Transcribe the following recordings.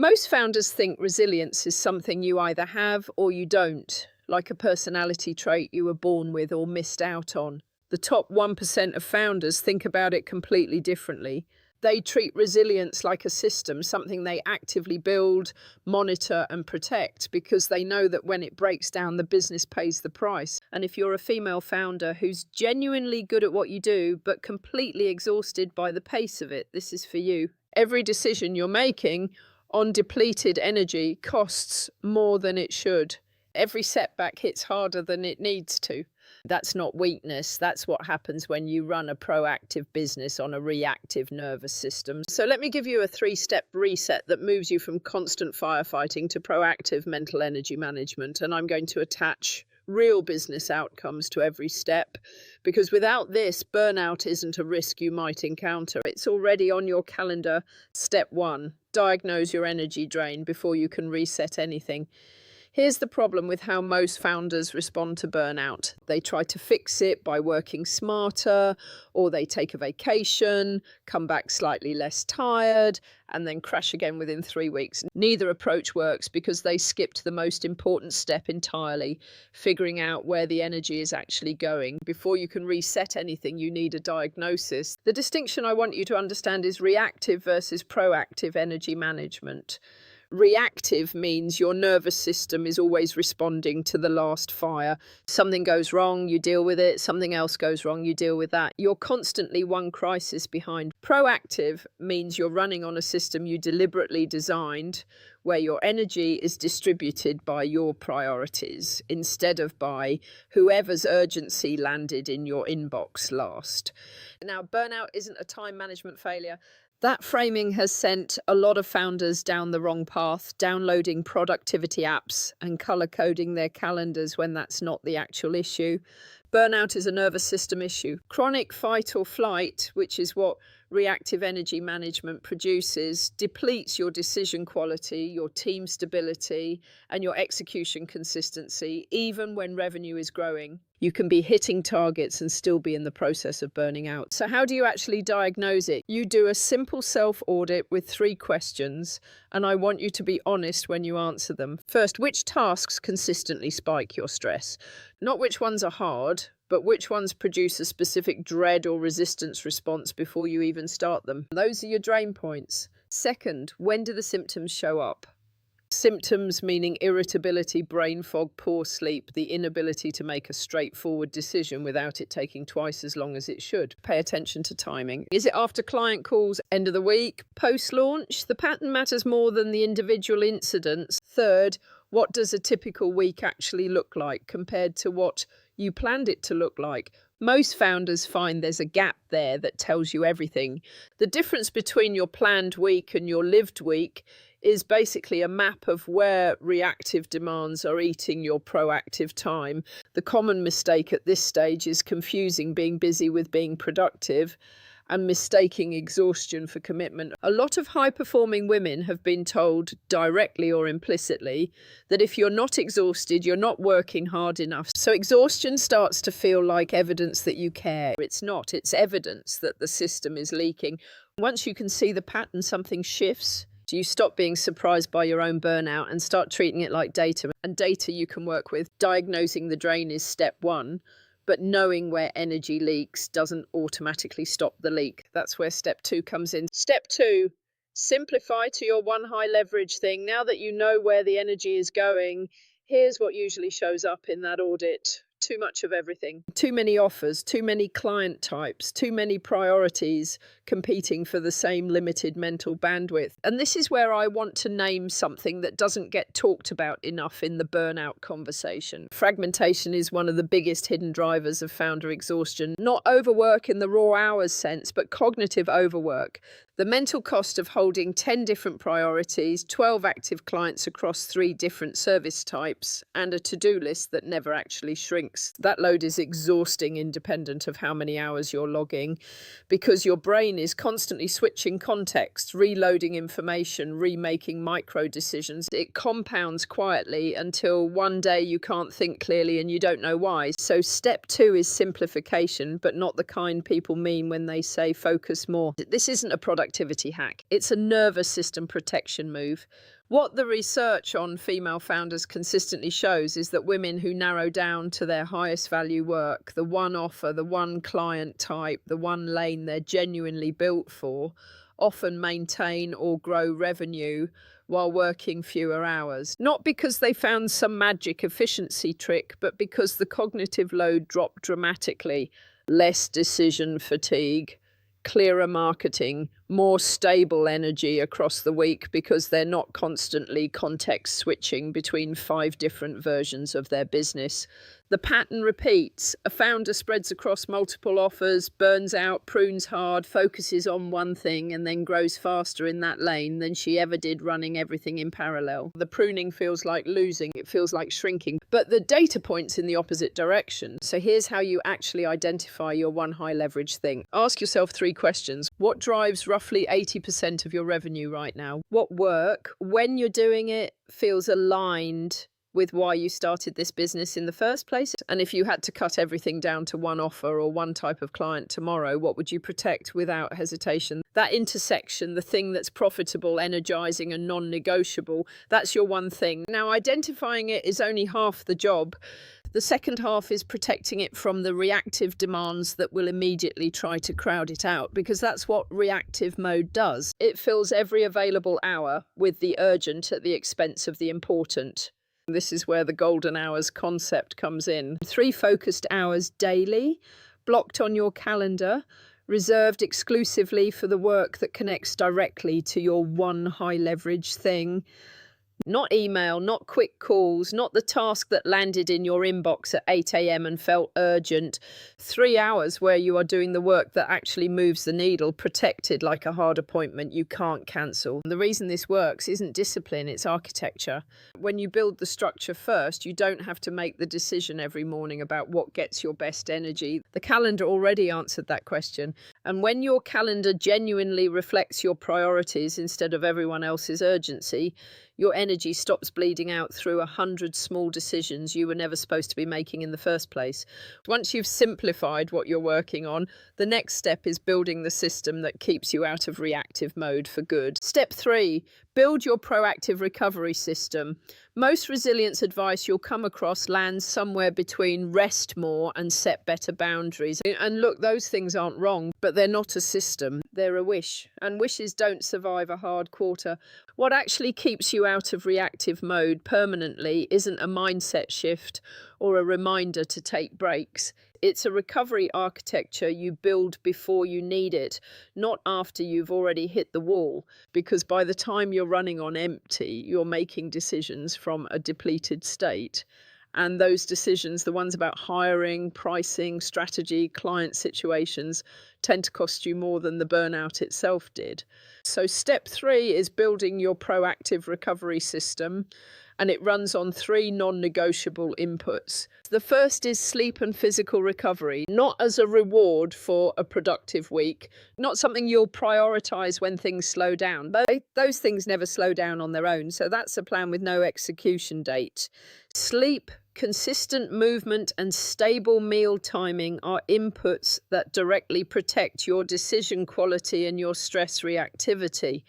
Most founders think resilience is something you either have or you don't, like a personality trait you were born with or missed out on. The top 1% of founders think about it completely differently. They treat resilience like a system, something they actively build, monitor, and protect because they know that when it breaks down, the business pays the price. And if you're a female founder who's genuinely good at what you do, but completely exhausted by the pace of it, this is for you. Every decision you're making on depleted energy costs more than it should. Every setback hits harder than it needs to. That's not weakness. That's what happens when you run a proactive business on a reactive nervous system. So let me give you a 3-step reset that moves you from constant firefighting to proactive mental energy management. And I'm going to attach real business outcomes to every step, because without this, burnout isn't a risk you might encounter. It's already on your calendar. Step 1, diagnose your energy drain before you can reset anything. Here's the problem with how most founders respond to burnout. They try to fix it by working smarter, or they take a vacation, come back slightly less tired, and then crash again within 3 weeks. Neither approach works because they skipped the most important step entirely, figuring out where the energy is actually going. Before you can reset anything, you need a diagnosis. The distinction I want you to understand is reactive versus proactive energy management. Reactive means your nervous system is always responding to the last fire. Something goes wrong, you deal with it. Something else goes wrong, you deal with that. You're constantly one crisis behind. Proactive means you're running on a system you deliberately designed, where your energy is distributed by your priorities instead of by whoever's urgency landed in your inbox last. Now, burnout isn't a time management failure. That framing has sent a lot of founders down the wrong path, downloading productivity apps and color coding their calendars when that's not the actual issue. Burnout is a nervous system issue. Chronic fight or flight, which is what reactive energy management produces, depletes your decision quality, your team stability, and your execution consistency, even when revenue is growing. You can be hitting targets and still be in the process of burning out. So how do you actually diagnose it? You do a simple self-audit with 3 questions, and I want you to be honest when you answer them. First, which tasks consistently spike your stress? Not which ones are hard, but which ones produce a specific dread or resistance response before you even start them. Those are your drain points. Second, when do the symptoms show up? Symptoms meaning irritability, brain fog, poor sleep, the inability to make a straightforward decision without it taking twice as long as it should. Pay attention to timing. Is it after client calls, end of the week, post-launch? The pattern matters more than the individual incidents. Third, what does a typical week actually look like compared to what you planned it to look like? Most founders find there's a gap there that tells you everything. The difference between your planned week and your lived week is basically a map of where reactive demands are eating your proactive time. The common mistake at this stage is confusing being busy with being productive and mistaking exhaustion for commitment. A lot of high-performing women have been told, directly or implicitly, that if you're not exhausted, you're not working hard enough. So exhaustion starts to feel like evidence that you care. It's not. It's evidence that the system is leaking. Once you can see the pattern, something shifts. You stop being surprised by your own burnout and start treating it like data. And data you can work with. Diagnosing the drain is step 1. But knowing where energy leaks doesn't automatically stop the leak. That's where step 2 comes in. Step 2, simplify to your one high leverage thing. Now that you know where the energy is going, here's what usually shows up in that audit. Too much of everything. Too many offers, too many client types, too many priorities competing for the same limited mental bandwidth. And this is where I want to name something that doesn't get talked about enough in the burnout conversation. Fragmentation is one of the biggest hidden drivers of founder exhaustion. Not overwork in the raw hours sense, but cognitive overwork. The mental cost of holding 10 different priorities, 12 active clients across 3 different service types, and a to-do list that never actually shrinks. shrinks. That load is exhausting, independent of how many hours you're logging, because your brain is constantly switching context, reloading information, remaking micro decisions. It compounds quietly until one day you can't think clearly and you don't know why. So step 2 is simplification, but not the kind people mean when they say focus more. This isn't a productivity hack. It's a nervous system protection move. What the research on female founders consistently shows is that women who narrow down to their highest value work, the one offer, the one client type, the one lane they're genuinely built for, often maintain or grow revenue while working fewer hours. Not because they found some magic efficiency trick, but because the cognitive load dropped dramatically. Less decision fatigue, clearer marketing, more stable energy across the week because they're not constantly context switching between 5 different versions of their business. The pattern repeats. A founder spreads across multiple offers, burns out, prunes hard, focuses on one thing, and then grows faster in that lane than she ever did running everything in parallel. The pruning feels like losing, it feels like shrinking, but the data points in the opposite direction. So here's how you actually identify your one high leverage thing. Ask yourself 3 questions. What drives roughly 80% of your revenue right now? What work, when you're doing it, feels aligned with why you started this business in the first place? And if you had to cut everything down to one offer or one type of client tomorrow, what would you protect without hesitation? That intersection, the thing that's profitable, energizing, and non-negotiable, that's your one thing. Now, identifying it is only half the job. The second half is protecting it from the reactive demands that will immediately try to crowd it out, because that's what reactive mode does. It fills every available hour with the urgent at the expense of the important. This is where the golden hours concept comes in. 3 focused hours daily, blocked on your calendar, reserved exclusively for the work that connects directly to your one high leverage thing. Not email, not quick calls, not the task that landed in your inbox at 8 a.m. and felt urgent. 3 hours where you are doing the work that actually moves the needle, protected like a hard appointment you can't cancel. The reason this works isn't discipline, it's architecture. When you build the structure first, you don't have to make the decision every morning about what gets your best energy. The calendar already answered that question. And when your calendar genuinely reflects your priorities instead of everyone else's urgency, your energy stops bleeding out through 100 small decisions you were never supposed to be making in the first place. Once you've simplified what you're working on, the next step is building the system that keeps you out of reactive mode for good. Step 3, build your proactive recovery system. Most resilience advice you'll come across lands somewhere between rest more and set better boundaries. And look, those things aren't wrong, but they're not a system, they're a wish. And wishes don't survive a hard quarter. What actually keeps you out of reactive mode permanently isn't a mindset shift or a reminder to take breaks. It's a recovery architecture you build before you need it, not after you've already hit the wall, because by the time you're running on empty, you're making decisions from a depleted state. And those decisions, the ones about hiring, pricing, strategy, client situations, tend to cost you more than the burnout itself did. So step 3 is building your proactive recovery system, and it runs on 3 non-negotiable inputs. The first is sleep and physical recovery, not as a reward for a productive week, not something you'll prioritize when things slow down. Those things never slow down on their own, so that's a plan with no execution date. Sleep, consistent movement, and stable meal timing are inputs that directly protect your decision quality and your stress reactivity.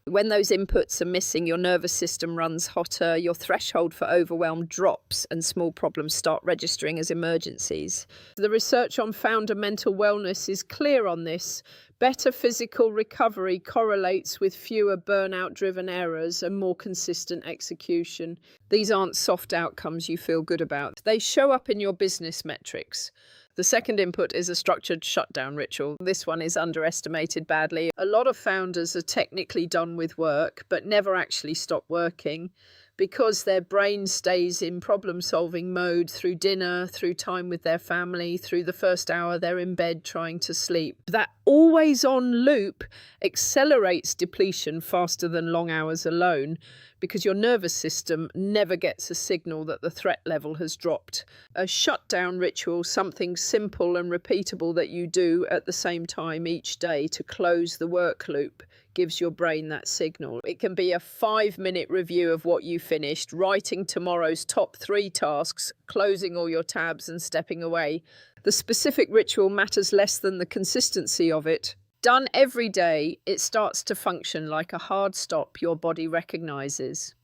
When those inputs are missing, your nervous system runs hotter, your threshold for overwhelm drops, and small problems start registering as emergencies. The research on founder mental wellness is clear on this. Better physical recovery correlates with fewer burnout-driven errors and more consistent execution. These aren't soft outcomes you feel good about. They show up in your business metrics. The second input is a structured shutdown ritual. This one is underestimated badly. A lot of founders are technically done with work, but never actually stop working. because their brain stays in problem-solving mode through dinner, through time with their family, through the first hour they're in bed trying to sleep. That always-on loop accelerates depletion faster than long hours alone, because your nervous system never gets a signal that the threat level has dropped. A shutdown ritual, something simple and repeatable that you do at the same time each day to close the work loop, gives your brain that signal. It can be a 5-minute review of what you finished, writing tomorrow's top 3 tasks, closing all your tabs and stepping away. The specific ritual matters less than the consistency of it. Done every day, it starts to function like a hard stop your body recognizes.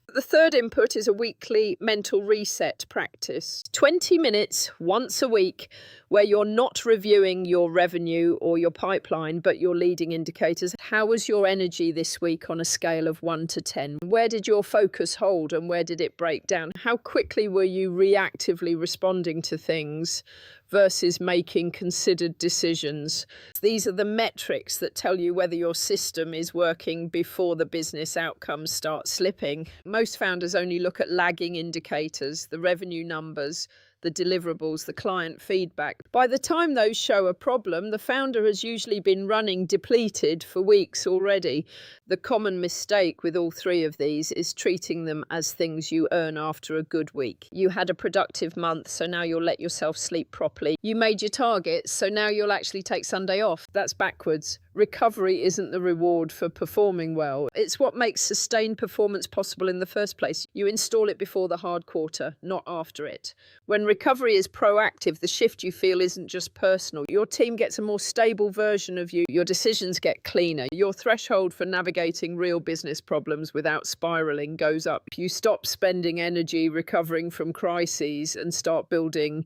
The third input is a weekly mental reset practice. 20 minutes once a week where you're not reviewing your revenue or your pipeline, but your leading indicators. How was your energy this week on a scale of 1 to 10? Where did your focus hold and where did it break down? How quickly were you reactively responding to things versus making considered decisions? These are the metrics that tell you whether your system is working before the business outcomes start slipping. Most founders only look at lagging indicators, the revenue numbers, the deliverables, the client feedback. By the time those show a problem, the founder has usually been running depleted for weeks already. The common mistake with all 3 of these is treating them as things you earn after a good week. You had a productive month, so now you'll let yourself sleep properly. You made your targets, so now you'll actually take Sunday off. That's backwards. Recovery isn't the reward for performing well. It's what makes sustained performance possible in the first place. You install it before the hard quarter, not after it. When recovery is proactive, the shift you feel isn't just personal. Your team gets a more stable version of you. Your decisions get cleaner. Your threshold for navigating real business problems without spiraling goes up. You stop spending energy recovering from crises and start building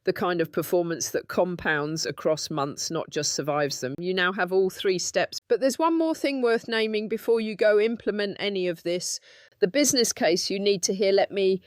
the kind of performance that compounds across months, not just survives them. You now have all 3 steps. But there's one more thing worth naming before you go implement any of this. The business case you need to hear. Let me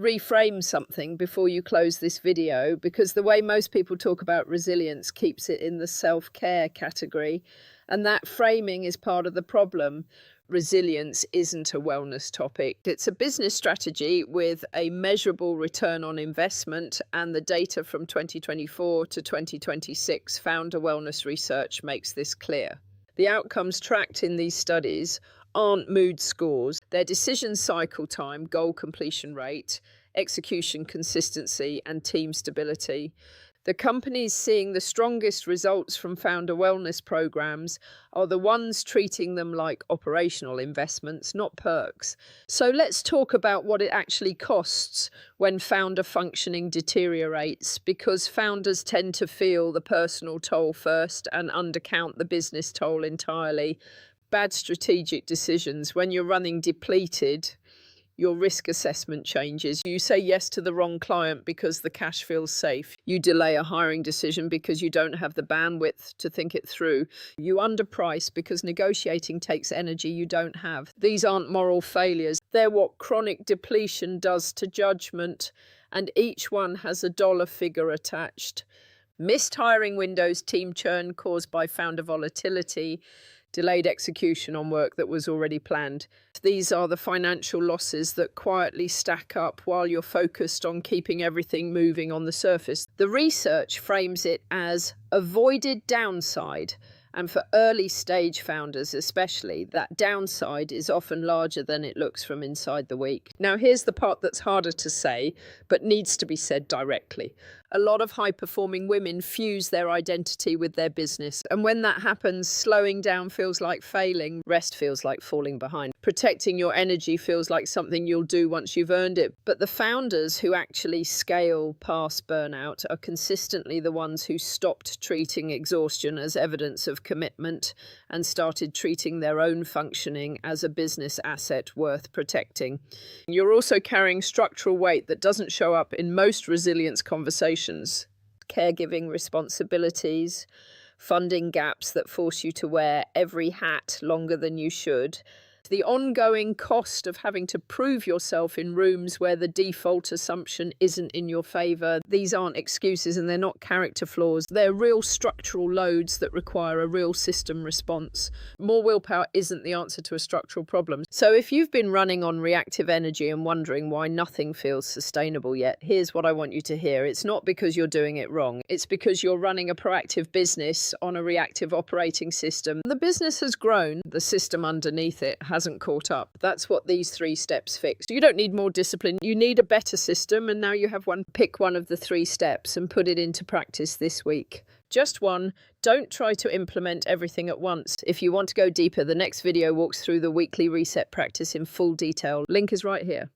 reframe something before you close this video, because the way most people talk about resilience keeps it in the self-care category, and that framing is part of the problem. Resilience isn't a wellness topic. It's a business strategy with a measurable return on investment, and the data from 2024 to 2026 founder wellness research makes this clear. The outcomes tracked in these studies aren't mood scores. They're decision cycle time, goal completion rate, execution consistency, and team stability. The companies seeing the strongest results from founder wellness programs are the ones treating them like operational investments, not perks. So let's talk about what it actually costs when founder functioning deteriorates, because founders tend to feel the personal toll first and undercount the business toll entirely. Bad strategic decisions. When you're running depleted, your risk assessment changes. You say yes to the wrong client because the cash feels safe. You delay a hiring decision because you don't have the bandwidth to think it through. You underprice because negotiating takes energy you don't have. These aren't moral failures. They're what chronic depletion does to judgment, and each one has a dollar figure attached. Missed hiring windows, team churn caused by founder volatility, delayed execution on work that was already planned. These are the financial losses that quietly stack up while you're focused on keeping everything moving on the surface. The research frames it as avoided downside, and for early stage founders especially, that downside is often larger than it looks from inside the week. Now here's the part that's harder to say, but needs to be said directly. A lot of high-performing women fuse their identity with their business. And when that happens, slowing down feels like failing. Rest feels like falling behind. Protecting your energy feels like something you'll do once you've earned it. But the founders who actually scale past burnout are consistently the ones who stopped treating exhaustion as evidence of commitment and started treating their own functioning as a business asset worth protecting. You're also carrying structural weight that doesn't show up in most resilience conversations. Caregiving responsibilities, funding gaps that force you to wear every hat longer than you should, The ongoing cost of having to prove yourself in rooms where the default assumption isn't in your favor. These aren't excuses and they're not character flaws. They're real structural loads that require a real system response. More willpower isn't the answer to a structural problem. So if you've been running on reactive energy and wondering why nothing feels sustainable yet, here's what I want you to hear. It's not because you're doing it wrong. It's because you're running a proactive business on a reactive operating system. The business has grown. The system underneath it hasn't caught up. That's what these 3 steps fix. You don't need more discipline. You need a better system, and now you have one. Pick one of the 3 steps and put it into practice this week. Just one. Don't try to implement everything at once. If you want to go deeper, the next video walks through the weekly reset practice in full detail. Link is right here.